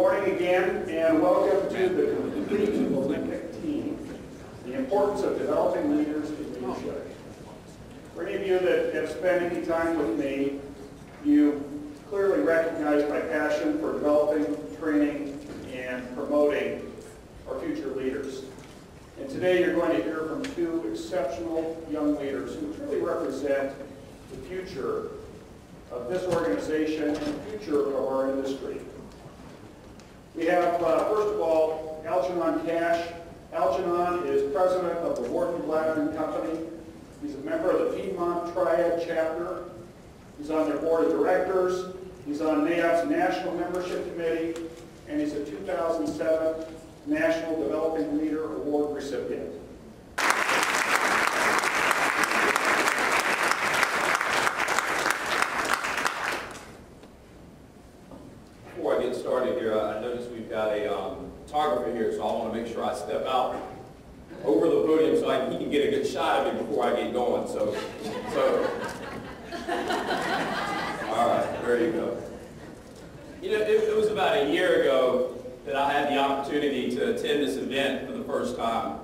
morning again, and welcome to the complete Olympic team. The importance of developing leaders in leadership. For any of you that have spent any time with me, you clearly recognize my passion for developing, training, and promoting our future leaders. And today you're going to hear from two exceptional young leaders who truly represent the future of this organization and the future of our industry. We have, first of all, Algenon Cash. Algenon is president of the Wharton Blattman Company. He's a member of the Piedmont Triad chapter. He's on their board of directors. He's on NAIOP's National Membership Committee, and he's a 2007 National Developing Leader Award recipient. Before I get started here, I noticed we've got a photographer here, so I want to make sure I step out over the podium so he can get a good shot of me before I get going. So all right, there you go. You know, it was about a year ago that I had the opportunity to attend this event for the first time.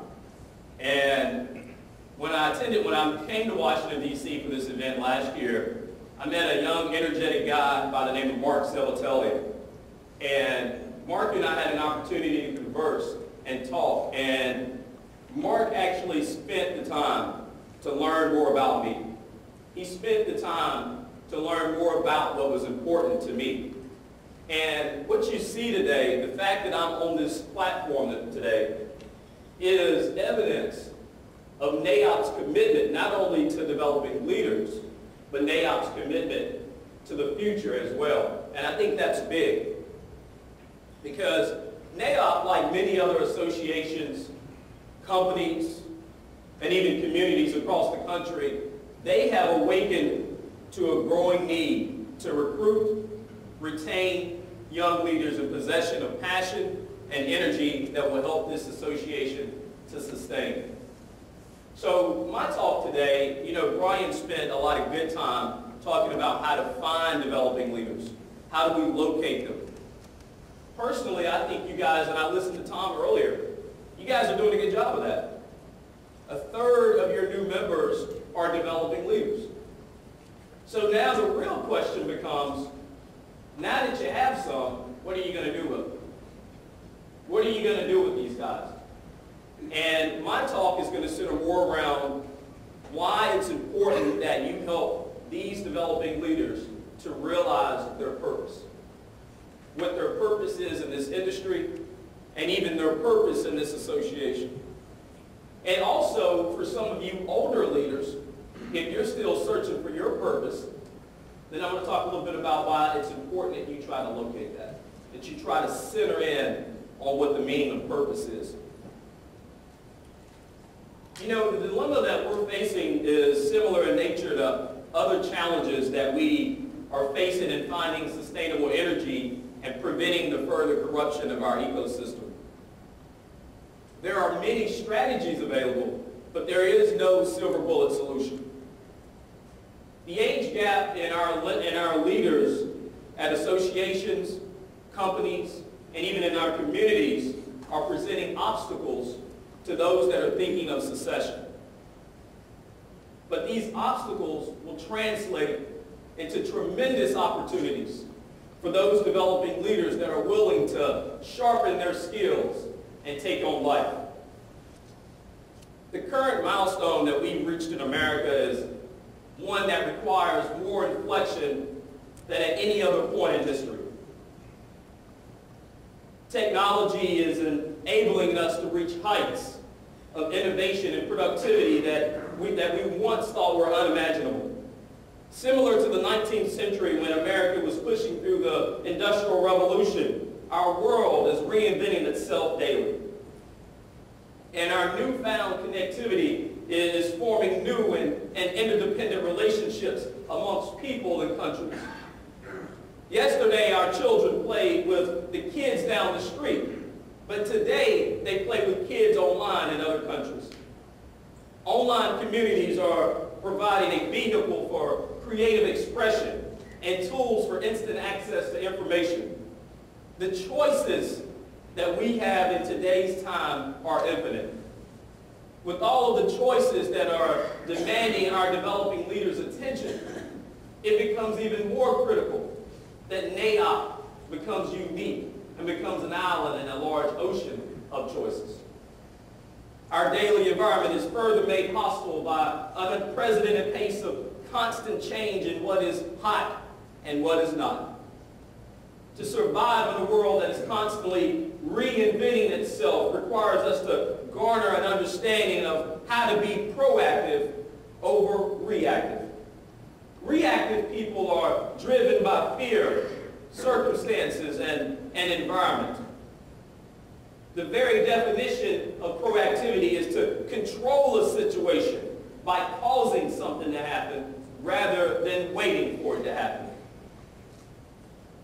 And when I came to Washington, D.C. for this event last year, I met a young, energetic guy by the name of Mark Zelatelli. And Mark and I had an opportunity to converse and talk. And Mark actually spent the time to learn more about me. He spent the time to learn more about what was important to me. And what you see today, the fact that I'm on this platform today, is evidence of NAIOP's commitment not only to developing leaders, but NAIOP's commitment to the future as well. And I think that's big. Because NAIOP, like many other associations, companies, and even communities across the country, they have awakened to a growing need to recruit, retain young leaders in possession of passion and energy that will help this association to sustain. So my talk today, you know, Brian spent a lot of good time talking about how to find developing leaders. How do we locate them? Personally, I think you guys, and I listened to Tom earlier, you guys are doing a good job of that. A third of your new members are developing leaders. So now the real question becomes, now that you have some, what are you going to do with them? What are you going to do with these guys? And my talk is going to center more around why it's important that you help these developing leaders to realize their purpose. What their purpose is in this industry, and even their purpose in this association. And also, for some of you older leaders, if you're still searching for your purpose, then I'm going to talk a little bit about why it's important that you try to locate that you try to center in on what the meaning of purpose is. You know, the dilemma that we're facing is similar in nature to other challenges that we are facing in finding sustainable energy and preventing the further corruption of our ecosystem. There are many strategies available, but there is no silver bullet solution. The age gap in our leaders at associations, companies, and even in our communities are presenting obstacles to those that are thinking of succession. But these obstacles will translate into tremendous opportunities for those developing leaders that are willing to sharpen their skills and take on life. The current milestone that we've reached in America is one that requires more inflection than at any other point in history. Technology is enabling us to reach heights of innovation and productivity that we once thought were unimaginable. Similar to the 19th century when America was pushing through the Industrial Revolution, our world is reinventing itself daily. And our newfound connectivity is forming new and interdependent relationships amongst people and countries. Yesterday, our children played with the kids down the street, but today they play with kids online in other countries. Online communities are providing a vehicle for creative expression and tools for instant access to information. The choices that we have in today's time are infinite. With all of the choices that are demanding our developing leaders' attention, it becomes even more critical that NAIOP becomes unique and becomes an island in a large ocean of choices. Our daily environment is further made hostile by an unprecedented pace of constant change in what is hot and what is not. To survive in a world that is constantly reinventing itself requires us to garner an understanding of how to be proactive over reactive. Reactive people are driven by fear, circumstances, and environment. The very definition of proactivity is to control a situation by causing something to happen rather than waiting for it to happen.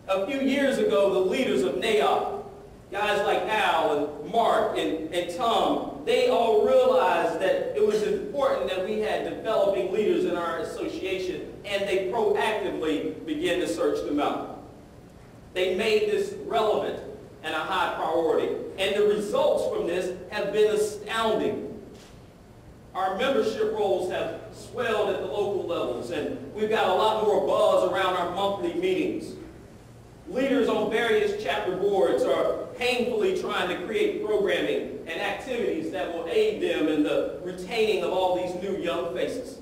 A few years ago, the leaders of NAIOP, guys like Al and Mark and Tom, they all realized that it was important that we had developing leaders in our association, and they proactively began to search them out. They made this relevant and a high priority, and the results from this have been astounding. Our membership rolls have swelled at the local levels, and we've got a lot more buzz around our monthly meetings. Leaders on various chapter boards are painfully trying to create programming and activities that will aid them in the retaining of all these new young faces.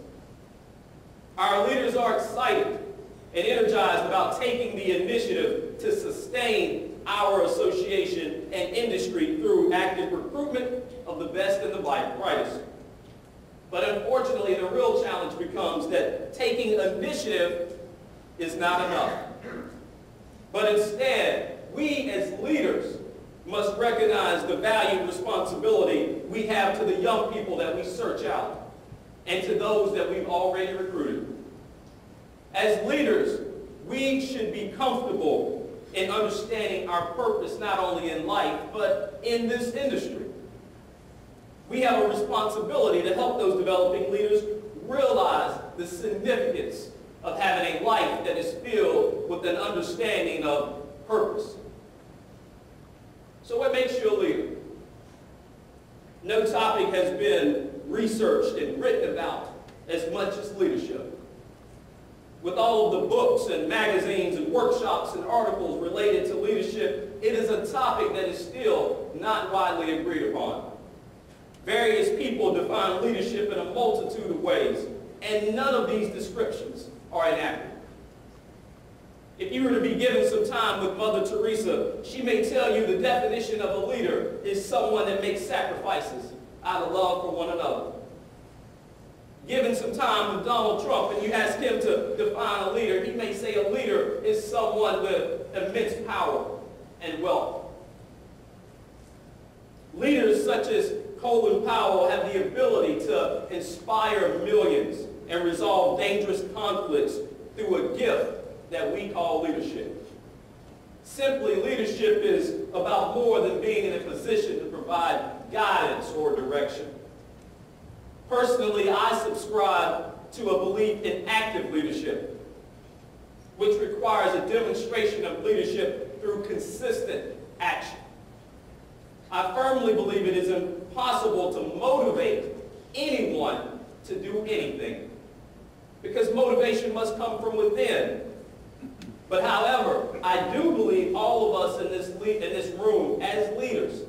Our leaders are excited and energized about taking the initiative to sustain our association and industry through active recruitment of the best and the brightest. But unfortunately, the real challenge becomes that taking initiative is not enough. But instead, we as leaders must recognize the valued responsibility we have to the young people that we search out and to those that we've already recruited. As leaders, we should be comfortable in understanding our purpose not only in life, but in this industry. We have a responsibility to help those developing leaders realize the significance of having a life that is filled with an understanding of purpose. So what makes you a leader? No topic has been researched and written about as much as leadership. With all of the books and magazines and workshops and articles related to leadership, it is a topic that is still not widely agreed upon. Various people define leadership in a multitude of ways, and none of these descriptions are inaccurate. If you were to be given some time with Mother Teresa, she may tell you the definition of a leader is someone that makes sacrifices out of love for one another. Given some time with Donald Trump and you ask him to define a leader, he may say a leader is someone with immense power and wealth. Leaders such as Colin Powell have the ability to inspire millions and resolve dangerous conflicts through a gift that we call leadership. Simply, leadership is about more than being in a position to provide guidance or direction. Personally, I subscribe to a belief in active leadership, which requires a demonstration of leadership through consistent action. I firmly believe it is impossible to motivate anyone to do anything, because motivation must come from within. But however, I do believe all of us in this room as leaders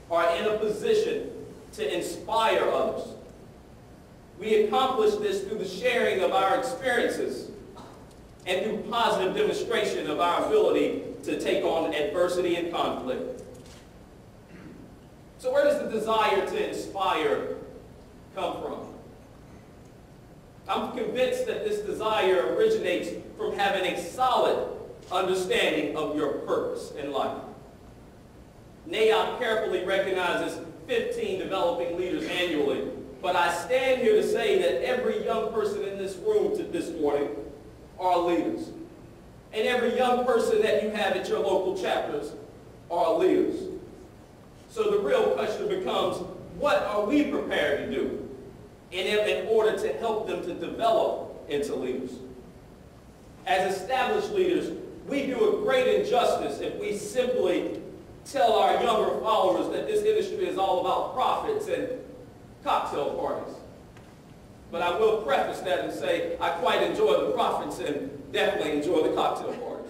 are in a position to inspire others. We accomplish this through the sharing of our experiences and through positive demonstration of our ability to take on adversity and conflict. So where does the desire to inspire come from? I'm convinced that this desire originates from having a solid understanding of your purpose in life. NAIOP carefully recognizes 15 developing leaders annually, but I stand here to say that every young person in this room this morning are leaders. And every young person that you have at your local chapters are leaders. So the real question becomes, what are we prepared to do in order to help them to develop into leaders? As established leaders, we do a great injustice if we simply tell our younger followers that this industry is all about profits and cocktail parties. But I will preface that and say I quite enjoy the profits and definitely enjoy the cocktail parties.